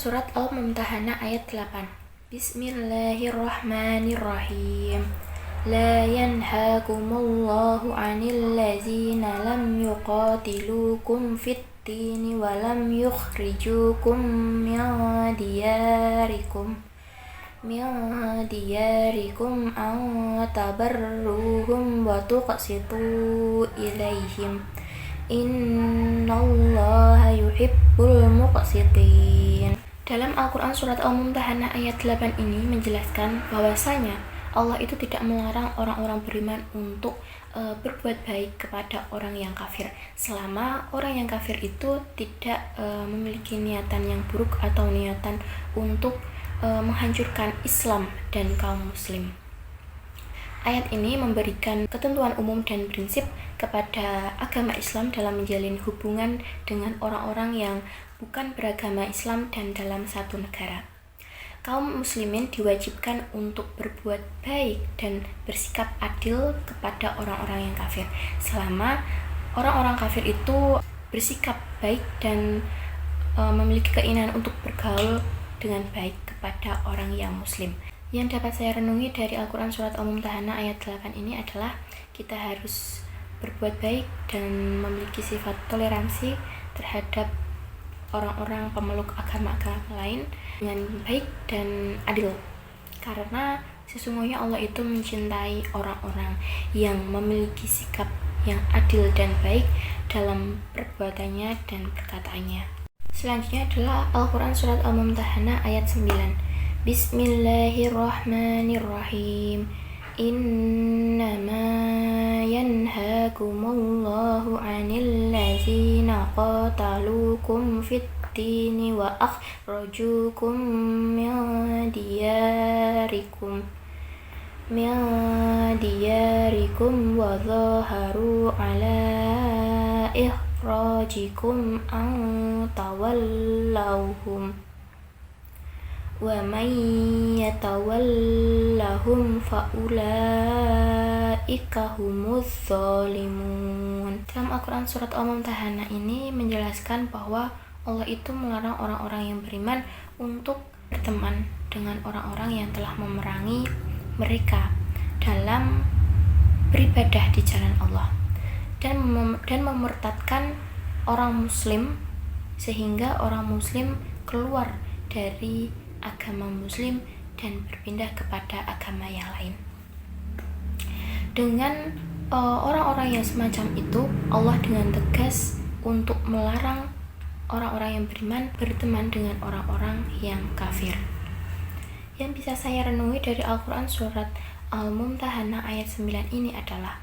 Surat Al-Mumtahanah ayat 8. Bismillahirrahmanirrahim. La yanhakumullahu 'anil ladzina lam yuqatilukum fit tini wa lam yukhrijukum min diyarikum an tabarruhum wa tuqsitu ilaihim. Innallaha yuhibbul muqsitin. Dalam Al-Quran Surat Al-Mumtahanah ayat 8 ini menjelaskan bahwasanya Allah itu tidak melarang orang-orang beriman untuk berbuat baik kepada orang yang kafir, selama orang yang kafir itu tidak memiliki niatan yang buruk atau niatan untuk menghancurkan Islam dan kaum muslim. Ayat ini memberikan ketentuan umum dan prinsip kepada agama Islam dalam menjalin hubungan dengan orang-orang yang bukan beragama Islam dan dalam satu negara. Kaum muslimin diwajibkan untuk berbuat baik dan bersikap adil kepada orang-orang yang kafir, selama orang-orang kafir itu bersikap baik dan memiliki keinginan untuk bergaul dengan baik kepada orang yang muslim. Yang dapat saya renungi dari Al-Quran Surat Al-Mumtahanah ayat 8 ini adalah kita harus berbuat baik dan memiliki sifat toleransi terhadap orang-orang pemeluk agama-agama lain dengan baik dan adil, karena sesungguhnya Allah itu mencintai orang-orang yang memiliki sikap yang adil dan baik dalam perbuatannya dan perkataannya. Selanjutnya adalah Al-Quran Surat Al-Mumtahanah ayat 9. Bismillahirrahmanirrahim. Innama yanhakumullahu 'anil ladzina qatalukum fit tini wa akhrajukum min diyarikum wa zaharu 'ala ikhrajikum an tawallahum wa man yatawallahum fa ulaika humuz zalimun. Dalam Al-Quran Surat Al-Mumtahanah ini menjelaskan bahwa Allah itu melarang orang-orang yang beriman untuk berteman dengan orang-orang yang telah memerangi mereka dalam beribadah di jalan Allah dan memurtadkan orang muslim, sehingga orang muslim keluar dari agama muslim dan berpindah kepada agama yang lain. Dengan orang-orang yang semacam itu, Allah dengan tegas untuk melarang orang-orang yang beriman berteman dengan orang-orang yang kafir. Yang bisa saya renungi dari Al-Quran Surat Al-Mumtahanah ayat 9 ini adalah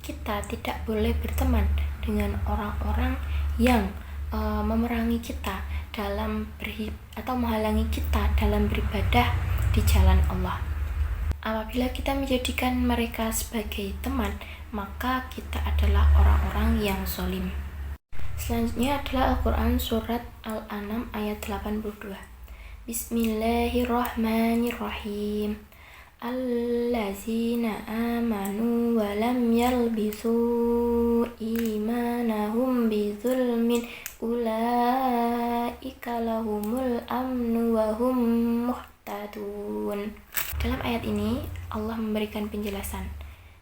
kita tidak boleh berteman dengan orang-orang yang memerangi kita dalam atau menghalangi kita dalam beribadah di jalan Allah. Apabila kita menjadikan mereka sebagai teman, maka kita adalah orang-orang yang zalim. Selanjutnya adalah Al-Quran Surat Al-An'am ayat 82. Bismillahirrahmanirrahim. Allazina amanu wa lam yalbisu imanahum bizulmin ulaika lahumul amnu wa hum muhtadun. Dalam ayat ini Allah memberikan penjelasan,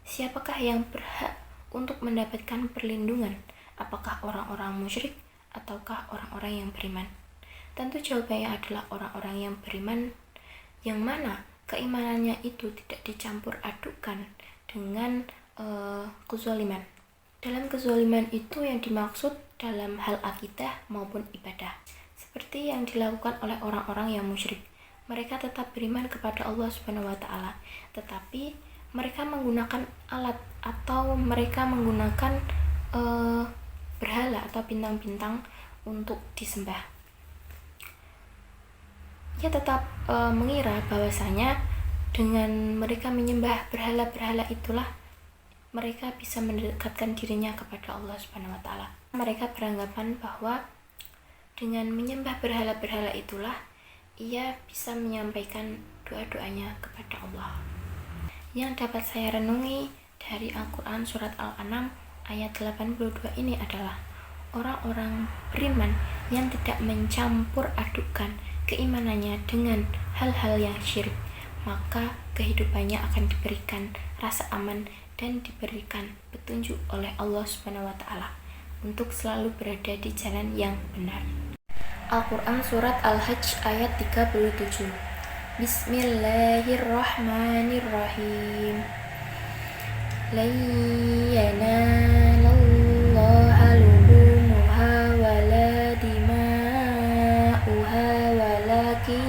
siapakah yang berhak untuk mendapatkan perlindungan, apakah orang-orang musyrik ataukah orang-orang yang beriman? Tentu jawabannya adalah orang-orang yang beriman, yang mana keimanannya itu tidak dicampur adukan dengan kezaliman. Dalam kezaliman itu yang dimaksud dalam hal akidah maupun ibadah, seperti yang dilakukan oleh orang-orang yang musyrik. Mereka tetap beriman kepada Allah Subhanahu wa Ta'ala, tetapi mereka menggunakan alat atau mereka menggunakan berhala atau bintang-bintang untuk disembah. Ia tetap mengira bahwasanya dengan mereka menyembah berhala-berhala itulah mereka bisa mendekatkan dirinya kepada Allah Subhanahu wa Ta'ala. Mereka beranggapan bahwa dengan menyembah berhala-berhala itulah ia bisa menyampaikan doa-doanya kepada Allah. Yang dapat saya renungi dari Al-Quran Surat Al-An'am ayat 82 ini adalah orang-orang beriman yang tidak mencampur adukan keimanannya dengan hal-hal yang syirik, maka kehidupannya akan diberikan rasa aman dan diberikan petunjuk oleh Allah Subhanahu wa taala untuk selalu berada di jalan yang benar. Al-Quran Surat Al-Hajj ayat 37. Bismillahirrahmanirrahim. Lan yanalallaha luhumuha wala dima'uha walakin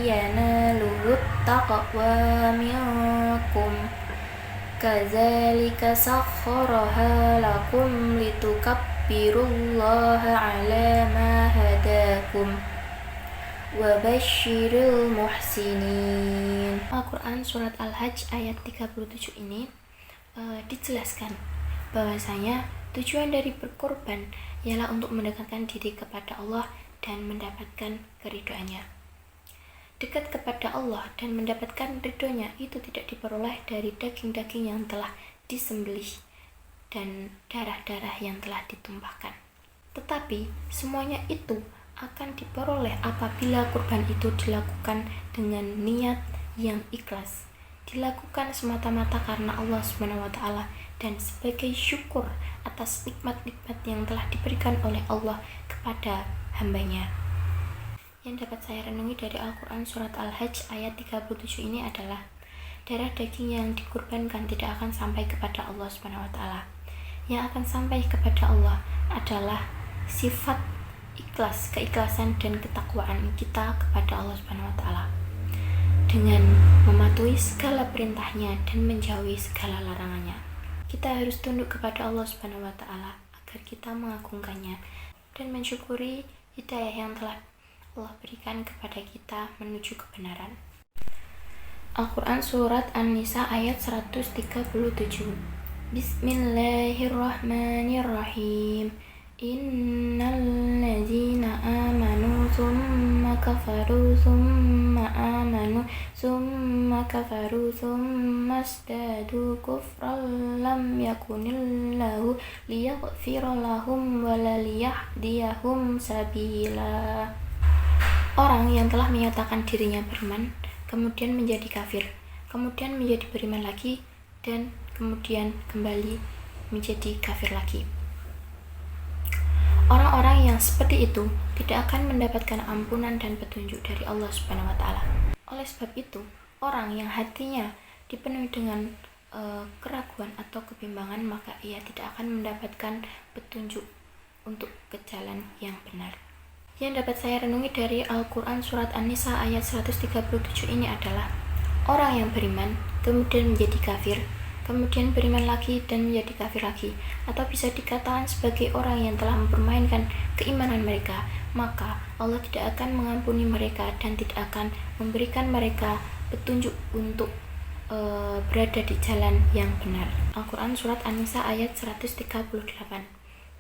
yanaluhut taqwa minkum. Kadzalika sakhkharaha lakum litukabbirullaha ala ma hadakum wa basyiril muhsinin. Al-Quran Surat Al-Hajj ayat 37 ini dijelaskan bahwasanya tujuan dari berkorban ialah untuk mendekatkan diri kepada Allah dan mendapatkan keridhaannya. Dekat kepada Allah dan mendapatkan ridhonya itu tidak diperoleh dari daging-daging yang telah disembelih dan darah-darah yang telah ditumpahkan. Tetapi semuanya itu akan diperoleh apabila kurban itu dilakukan dengan niat yang ikhlas, dilakukan semata-mata karena Allah Subhanahu wa taala dan sebagai syukur atas nikmat-nikmat yang telah diberikan oleh Allah kepada hambanya. Yang dapat saya renungi dari Al-Quran Surat Al-Hajj ayat 37 ini adalah darah daging yang dikurbankan tidak akan sampai kepada Allah Subhanahu wa taala. Yang akan sampai kepada Allah adalah sifat ikhlas, keikhlasan dan ketakwaan kita kepada Allah Subhanahu wa taala. Dengan mematuhi segala perintahnya dan menjauhi segala larangannya. Kita harus tunduk kepada Allah Subhanahu wa taala agar kita mengagungkannya dan mensyukuri hidayah yang telah Allah berikan kepada kita menuju kebenaran. Al-Quran Surat An-Nisa ayat 137. Bismillahirrahmanirrahim. Innal ladzina amanu tsumma kafaru tsumma amanu tsumma kafaru tsumma istadu kufran lam yakunillahu liyaghfira lahum wa la liyahdiyahum sabila. Orang yang telah menyatakan dirinya beriman, kemudian menjadi kafir, kemudian menjadi beriman lagi, dan kemudian kembali menjadi kafir lagi. Orang-orang yang seperti itu tidak akan mendapatkan ampunan dan petunjuk dari Allah Subhanahu wa taala. Oleh sebab itu, orang yang hatinya dipenuhi dengan keraguan atau kebimbangan, maka ia tidak akan mendapatkan petunjuk untuk ke jalan yang benar. Yang dapat saya renungi dari Al-Quran Surat An-Nisa ayat 137 ini adalah orang yang beriman, kemudian menjadi kafir, kemudian beriman lagi dan menjadi kafir lagi, atau bisa dikatakan sebagai orang yang telah mempermainkan keimanan mereka, maka Allah tidak akan mengampuni mereka dan tidak akan memberikan mereka petunjuk untuk berada di jalan yang benar. Al-Quran Surat An-Nisa ayat 138.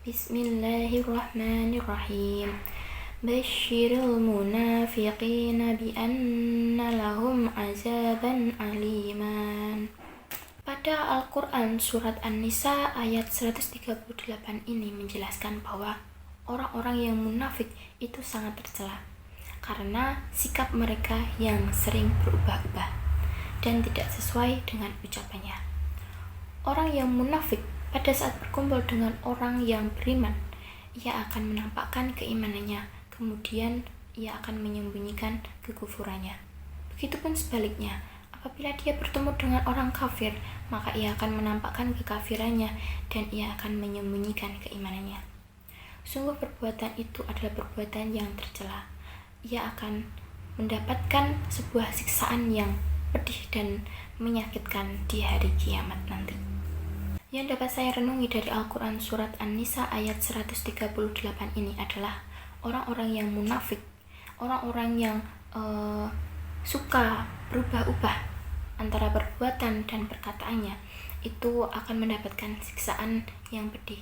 Bismillahirrahmanirrahim. Basyiril munafiqina bi'anna lahum azaban aliman. Pada Al-Quran Surat An-Nisa ayat 138 ini menjelaskan bahwa orang-orang yang munafik itu sangat tercela karena sikap mereka yang sering berubah-ubah dan tidak sesuai dengan ucapannya. Orang yang munafik pada saat berkumpul dengan orang yang beriman, ia akan menampakkan keimanannya, kemudian ia akan menyembunyikan kekufurannya. Begitupun sebaliknya, apabila dia bertemu dengan orang kafir, maka ia akan menampakkan kekafirannya dan ia akan menyembunyikan keimanannya. Sungguh perbuatan itu adalah perbuatan yang tercela. Ia akan mendapatkan sebuah siksaan yang pedih dan menyakitkan di hari kiamat nanti. Yang dapat saya renungi dari Al-Quran Surat An-Nisa ayat 138 ini adalah orang-orang yang munafik, orang-orang yang suka berubah-ubah antara perbuatan dan perkataannya, itu akan mendapatkan siksaan yang pedih.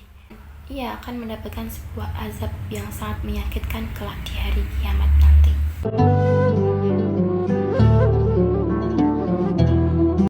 Ia akan mendapatkan sebuah azab yang sangat menyakitkan kelak di hari kiamat nanti.